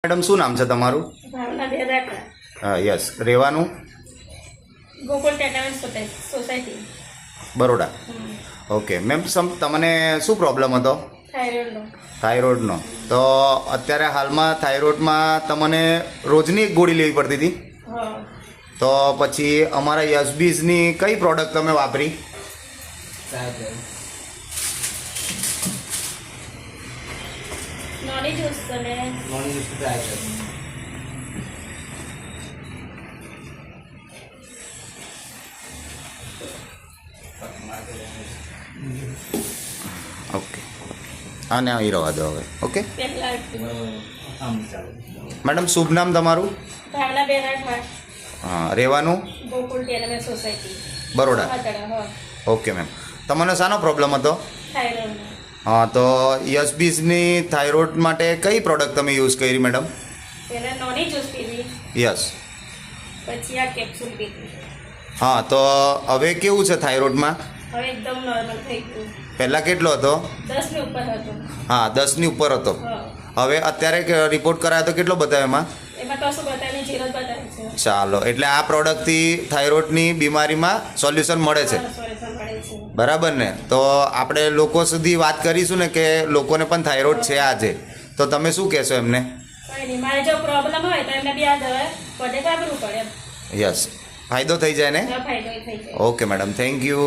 Madam શું નામ છે તમારું? ભાવના બેરાટા, યસ. રહેવાનું? Gokul tenement society, Baroda. Okay ma'am, તમને શું પ્રોબ્લેમ હતો? થાઇરોઇડનો. થાઇરોઇડનો. તો અત્યારે હાલમાં થાઇરોઇડમાં તમને રોજની એક ગોળી લેવી પડતી હતી. હા, તો પછી અમારા યશબીઝની કઈ પ્રોડક્ટ તમે વાપરી? નોની જ્યુસ અને ઓકે, આને આવી રહેવા દો હવે. ઓકે પેલા મેડમ, શુભ નામ તમારું? ભાવના બેરાટા, રહેવાનું? Gokul tenement society, Baroda. હા, ઓકે મેમ, તમને શાનો પ્રોબ્લેમ હતો? થાઇરોઇડનો. હા, તો યશબીઝની થાઇરોઇડ માટે કઈ પ્રોડક્ટ તમે યુઝ કરી મેડમ? પહેલા નોની જ્યુસ પીવી, યસ. પછી આ કેપ્સ્યુલ પીવી. હા, તો હવે કેવું છે થાઇરોઇડમાં? હવે એકદમ નોર્મલ થઈ ગયું. પહેલાં કેટલો હતો? 10 ની ઉપર હતો. હા, 10ની ઉપર હતો. હા, હવે અત્યારે રિપોર્ટ કરાયો તો કેટલો બતાવ્યો એમાં? એમાં કશું બતાવી 0 જ બતાવે છે. ચાલો, એટલે આ પ્રોડક્ટથી થાઇરોઇડની બીમારીમાં સોલ્યુશન મળે છે, સોલ્યુશન મળે છે. બરાબર ને? તો આપણે લોકો સુધી વાત કરીશું ને કે લોકોને પણ થાઇરોઇડ છે આજે, તો તમે શું કહેશો એમને? કંઈ નહીં, મારે જો પ્રોબ્લેમ હોય તો એમને બી આ દવા પડે વાપરવું પડે એમ. યસ, ફાયદો થઈ જાય ને? ફાયદો થઈ જાય. Okay madam, thank you.